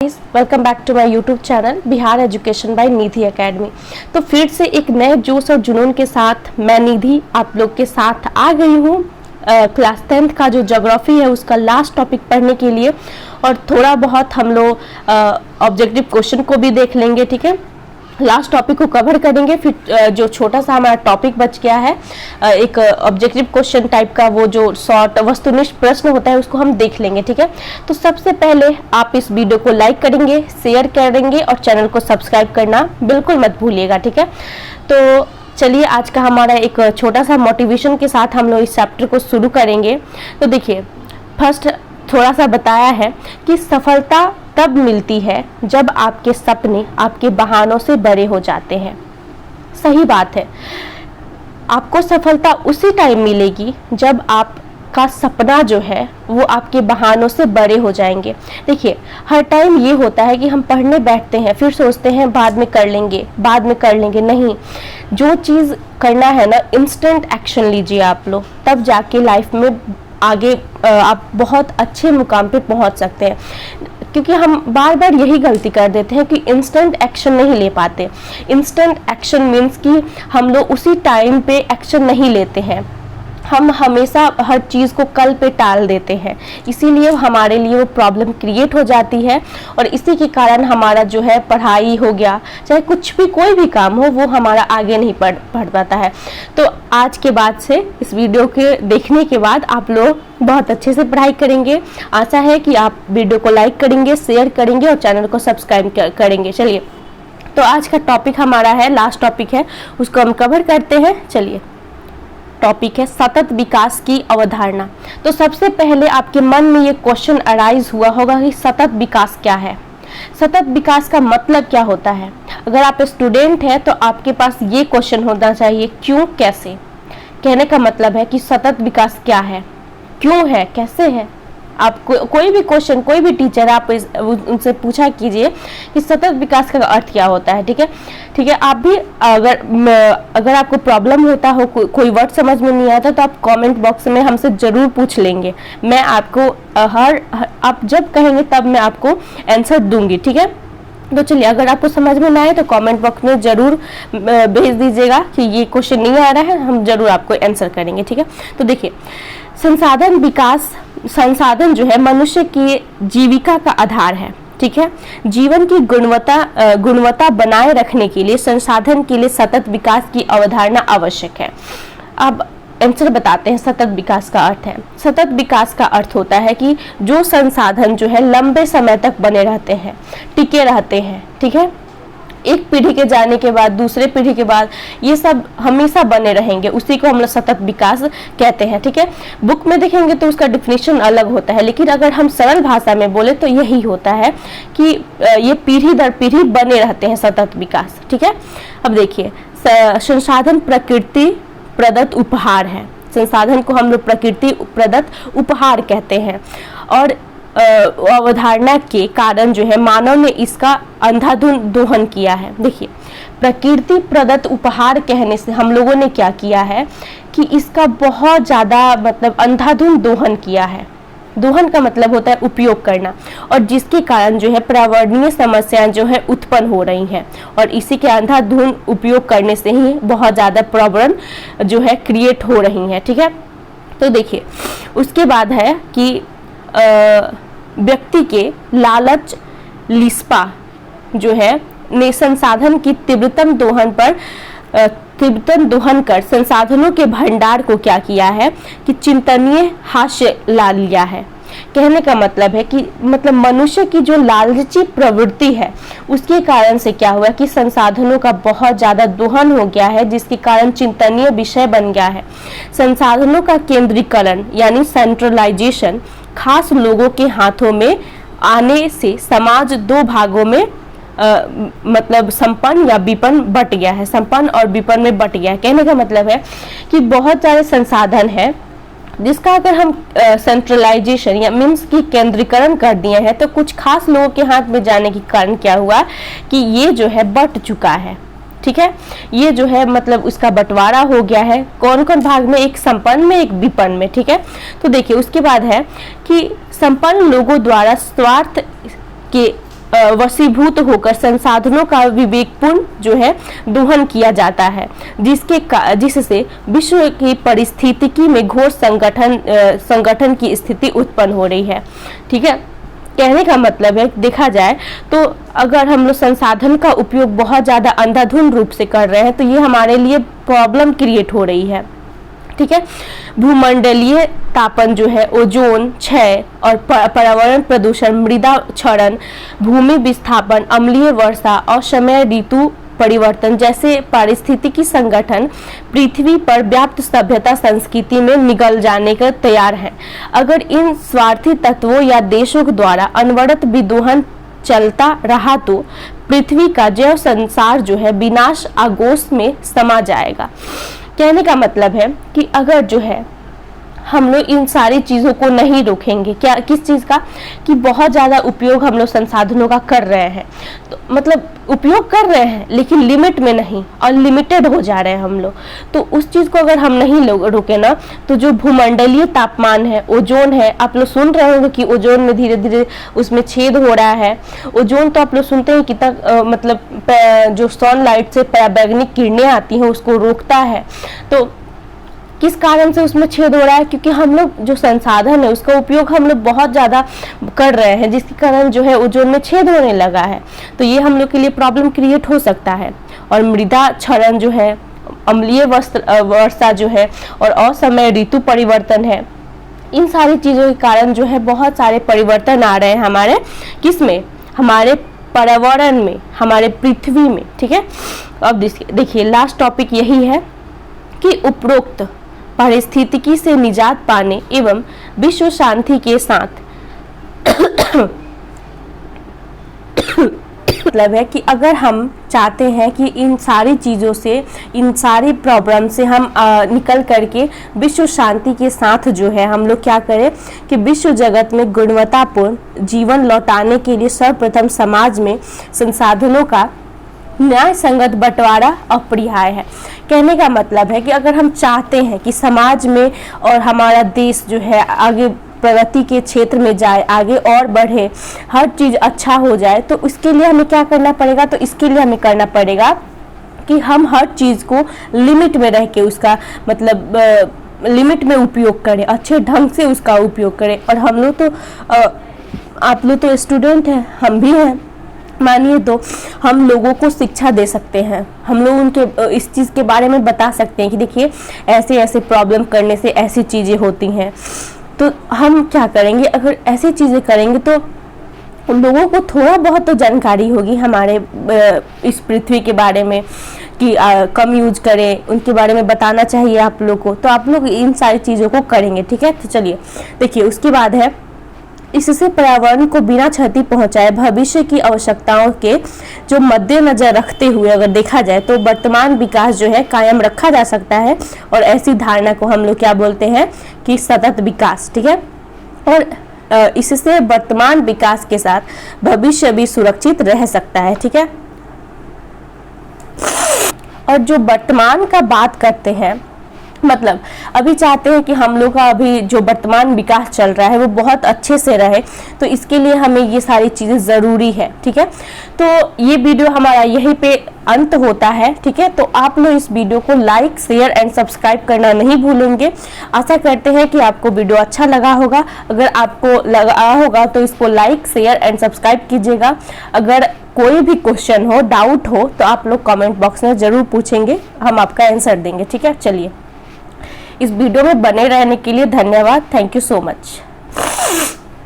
Welcome back to my YouTube channel Bihar education by Nidhi academy. तो फिर से एक नए जोश और जुनून के साथ मैं निधि आप लोग के साथ आ गई हूँ क्लास 10th का जो ज्योग्राफी है उसका लास्ट टॉपिक पढ़ने के लिए, और थोड़ा बहुत हम लोग ऑब्जेक्टिव क्वेश्चन को भी देख लेंगे। ठीक है, लास्ट टॉपिक को कवर करेंगे, फिर जो छोटा सा हमारा टॉपिक बच गया है एक ऑब्जेक्टिव क्वेश्चन टाइप का, वो जो शॉर्ट वस्तुनिष्ठ प्रश्न होता है उसको हम देख लेंगे। ठीक है, तो सबसे पहले आप इस वीडियो को लाइक करेंगे, शेयर करेंगे और चैनल को सब्सक्राइब करना बिल्कुल मत भूलिएगा। ठीक है, तो चलिए आज का हमारा एक छोटा सा मोटिवेशन के साथ हम लोग इस चैप्टर को शुरू करेंगे। तो देखिए, फर्स्ट थोड़ा सा बताया है कि सफलता तब मिलती है जब आपके सपने आपके बहानों से बड़े हो जाते हैं। सही बात है, आपको सफलता उसी टाइम मिलेगी जब आपका सपना जो है वो आपके बहानों से बड़े हो जाएंगे। देखिए, हर टाइम ये होता है कि हम पढ़ने बैठते हैं फिर सोचते हैं बाद में कर लेंगे, बाद में कर लेंगे। नहीं, जो चीज़ करना है ना, इंस्टेंट एक्शन लीजिए आप लोग, तब जाके लाइफ में आगे आप बहुत अच्छे मुकाम पे पहुंच सकते हैं। क्योंकि हम बार बार यही गलती कर देते हैं कि इंस्टेंट एक्शन नहीं ले पाते। इंस्टेंट एक्शन मीन्स कि हम लोग उसी टाइम पे एक्शन नहीं लेते हैं, हम हमेशा हर चीज़ को कल पे टाल देते हैं, इसीलिए हमारे लिए वो प्रॉब्लम क्रिएट हो जाती है। और इसी के कारण हमारा जो है पढ़ाई हो गया, चाहे कुछ भी कोई भी काम हो, वो हमारा आगे नहीं बढ़ पाता है। तो आज के बाद से इस वीडियो के देखने के बाद आप लोग बहुत अच्छे से पढ़ाई करेंगे। आशा है कि आप वीडियो को लाइक करेंगे, शेयर करेंगे और चैनल को सब्सक्राइब करेंगे। चलिए, तो आज का टॉपिक हमारा है, लास्ट टॉपिक है, उसको हम कवर करते हैं। चलिए, टॉपिक है सतत विकास की अवधारणा। तो सबसे पहले आपके मन में ये क्वेश्चन अराइज हुआ होगा कि सतत विकास क्या है, सतत विकास का मतलब क्या होता है। अगर आप स्टूडेंट हैं तो आपके पास ये क्वेश्चन होना चाहिए, क्यों, कैसे। कहने का मतलब है कि सतत विकास क्या है, क्यों है, कैसे है। आप कोई भी क्वेश्चन, कोई भी टीचर आप उनसे पूछा कीजिए कि सतत विकास का अर्थ क्या होता है। ठीक है, ठीक है, आप भी अगर आपको प्रॉब्लम होता हो, कोई वर्ड समझ में नहीं आता, तो आप कमेंट बॉक्स में हमसे ज़रूर पूछ लेंगे। मैं आपको आप जब कहेंगे तब मैं आपको आंसर दूंगी। ठीक है, तो चलिए, अगर आपको समझ में ना आए तो कमेंट बॉक्स में ज़रूर भेज दीजिएगा कि ये क्वेश्चन नहीं आ रहा है, हम ज़रूर आपको आंसर करेंगे। ठीक है, तो देखिए, संसाधन जो है मनुष्य की जीविका का आधार है। ठीक है, जीवन की गुणवत्ता बनाए रखने के लिए संसाधन के लिए सतत विकास की अवधारणा आवश्यक है। अब आंसर बताते हैं। सतत विकास का अर्थ है, सतत विकास का अर्थ होता है कि जो संसाधन जो है लंबे समय तक बने रहते हैं, टिके रहते हैं। ठीक है, एक पीढ़ी के जाने के बाद दूसरे पीढ़ी के बाद ये सब हमेशा बने रहेंगे, उसी को हम लोग सतत विकास कहते हैं। ठीक है, बुक में देखेंगे तो उसका डिफिनेशन अलग होता है, लेकिन अगर हम सरल भाषा में बोले तो यही होता है कि ये पीढ़ी दर पीढ़ी बने रहते हैं सतत विकास। ठीक है, अब देखिए, संसाधन प्रकृति प्रदत्त उपहार है। संसाधन को हम लोग प्रकृति प्रदत्त उपहार कहते हैं, और अवधारणा के कारण जो है मानव ने इसका अंधाधुंध दोहन किया है। देखिए, प्रकृति प्रदत्त उपहार कहने से हम लोगों ने क्या किया है कि इसका बहुत ज़्यादा मतलब अंधाधुंध दोहन किया है। दोहन का मतलब होता है उपयोग करना, और जिसके कारण जो है पर्यावरणीय समस्याएं जो है उत्पन्न हो रही हैं, और इसी के अंधाधुंध उपयोग करने से ही बहुत ज़्यादा प्रॉब्लम जो है क्रिएट हो रही हैं। ठीक है, तो देखिए, उसके बाद है कि व्यक्ति के लालच लिस्पा जो है ने संसाधन की तीव्रतम दोहन कर संसाधनों के भंडार को क्या किया है कि चिंतनीय हास्य ला लिया है। कहने का मतलब है कि मतलब मनुष्य की जो लालची प्रवृत्ति है उसके कारण से क्या हुआ कि संसाधनों का बहुत ज़्यादा दोहन हो गया है, जिसके कारण चिंतनीय विषय बन गया है। संसाधनों का केंद्रीकरण यानी सेंट्रलाइजेशन खास लोगों के हाथों में आने से समाज दो भागों में मतलब संपन्न या विपन्न बट गया है, संपन्न और विपन्न में बट गया है। कहने का मतलब है कि बहुत सारे संसाधन है जिसका अगर हम सेंट्रलाइजेशन या मीन्स की केंद्रीकरण कर दिए हैं, तो कुछ खास लोगों के हाथ में जाने के कारण क्या हुआ कि ये जो है बट चुका है। ठीक है, ये जो है मतलब उसका बंटवारा हो गया है, कौन कौन भाग में, एक संपन्न में, एक विपन्न में। ठीक है, तो देखिए, उसके बाद है कि संपन्न लोगों द्वारा स्वार्थ के वशीभूत होकर संसाधनों का विवेकपूर्ण जो है दोहन किया जाता है, जिससे विश्व की परिस्थितिकी में घोर संगठन की स्थिति उत्पन्न हो रही है। ठीक है, कहने का मतलब है देखा जाए तो अगर हम लोग संसाधन का उपयोग बहुत ज़्यादा अंधाधुंध रूप से कर रहे हैं तो ये हमारे लिए प्रॉब्लम क्रिएट हो रही है। ठीक है, भूमंडलीय तापन जो है, ओजोन क्षय और पर्यावरण प्रदूषण, मृदा क्षरण, भूमि विस्थापन, अम्लीय वर्षा, असमय ऋतु परिवर्तन जैसे पारिस्थितिकी संगठन पृथ्वी पर व्याप्त सभ्यता संस्कृति में निगल जाने का तैयार है। अगर इन स्वार्थी तत्वों या देशों के द्वारा अनवरत विदोहन चलता रहा तो पृथ्वी का जैव संसार जो है विनाश आगोश में समा जाएगा। कहने का मतलब है कि अगर जो है हम लोग इन सारी चीज़ों को नहीं रोकेंगे, क्या किस चीज़ का, कि बहुत ज़्यादा उपयोग हम लोग संसाधनों का कर रहे हैं, तो मतलब उपयोग कर रहे हैं लेकिन लिमिट में नहीं, अनलिमिटेड हो जा रहे हैं हम लोग। तो उस चीज़ को अगर हम नहीं रोके ना तो जो भूमंडलीय तापमान है, ओजोन है, आप लोग सुन रहे होंगे कि ओजोन में धीरे धीरे उसमें छेद हो रहा है। ओजोन तो आप लोग सुनते हैं कितना मतलब जो सनलाइट से पराबैंगनी किरणें आती हैं उसको रोकता है। तो किस कारण से उसमें छेद हो रहा है, क्योंकि हम लोग जो संसाधन है उसका उपयोग हम लोग बहुत ज़्यादा कर रहे हैं, जिसके कारण जो है ओजोन में छेद होने लगा है। तो ये हम लोग के लिए प्रॉब्लम क्रिएट हो सकता है। और मृदा क्षरण जो है, अम्लीय वर्षा जो है और असमय ऋतु परिवर्तन है, इन सारी चीज़ों के कारण जो है बहुत सारे परिवर्तन आ रहे हैं हमारे किसमें, हमारे पर्यावरण में, हमारे पृथ्वी में। ठीक है, अब देखिए लास्ट टॉपिक यही है कि उपरोक्त पारिस्थितिकी से निजात पाने एवं विश्व शांति के साथ मतलब है कि अगर हम चाहते हैं कि इन सारी चीज़ों से, इन सारी प्रॉब्लम से हम निकल करके विश्व शांति के साथ जो है हम लोग क्या करें कि विश्व जगत में गुणवत्तापूर्ण जीवन लौटाने के लिए सर्वप्रथम समाज में संसाधनों का न्याय संगत बंटवारा अपरिहार्य है। कहने का मतलब है कि अगर हम चाहते हैं कि समाज में और हमारा देश जो है आगे प्रगति के क्षेत्र में जाए, आगे और बढ़े, हर चीज़ अच्छा हो जाए, तो इसके लिए हमें क्या करना पड़ेगा, तो इसके लिए हमें करना पड़ेगा कि हम हर चीज़ को लिमिट में रह के उसका मतलब लिमिट में उपयोग करें, अच्छे ढंग से उसका उपयोग करें। और हम लोग तो आप लोग तो स्टूडेंट हैं, हम भी हैं, मानिए तो हम लोगों को शिक्षा दे सकते हैं, हम लोग उनके इस चीज़ के बारे में बता सकते हैं कि देखिए ऐसे ऐसे प्रॉब्लम करने से ऐसी चीज़ें होती हैं। तो हम क्या करेंगे, अगर ऐसी चीज़ें करेंगे तो उन लोगों को थोड़ा बहुत तो जानकारी होगी हमारे इस पृथ्वी के बारे में कि कम यूज करें, उनके बारे में बताना चाहिए आप लोग को। तो आप लोग इन सारी चीज़ों को करेंगे। ठीक है, तो चलिए देखिए उसके बाद है, इससे पर्यावरण को बिना क्षति पहुंचाए भविष्य की आवश्यकताओं के जो मद्देनजर रखते हुए अगर देखा जाए तो वर्तमान विकास जो है कायम रखा जा सकता है। और ऐसी धारणा को हम लोग क्या बोलते हैं कि सतत विकास। ठीक है, और इससे वर्तमान विकास के साथ भविष्य भी सुरक्षित रह सकता है। ठीक है, और जो वर्तमान का बात करते हैं, मतलब अभी चाहते हैं कि हम लोग का अभी जो वर्तमान विकास चल रहा है वो बहुत अच्छे से रहे, तो इसके लिए हमें ये सारी चीज़ें ज़रूरी है। ठीक है, तो ये वीडियो हमारा यहीं पे अंत होता है। ठीक है, तो आप लोग इस वीडियो को लाइक, शेयर एंड सब्सक्राइब करना नहीं भूलेंगे। आशा करते हैं कि आपको वीडियो अच्छा लगा होगा। अगर आपको लगा होगा तो इसको लाइक, शेयर एंड सब्सक्राइब कीजिएगा। अगर कोई भी क्वेश्चन हो, डाउट हो, तो आप लोग कमेंट बॉक्स में ज़रूर पूछेंगे, हम आपका आंसर देंगे। ठीक है, चलिए इस वीडियो में बने रहने के लिए धन्यवाद। Thank you so much.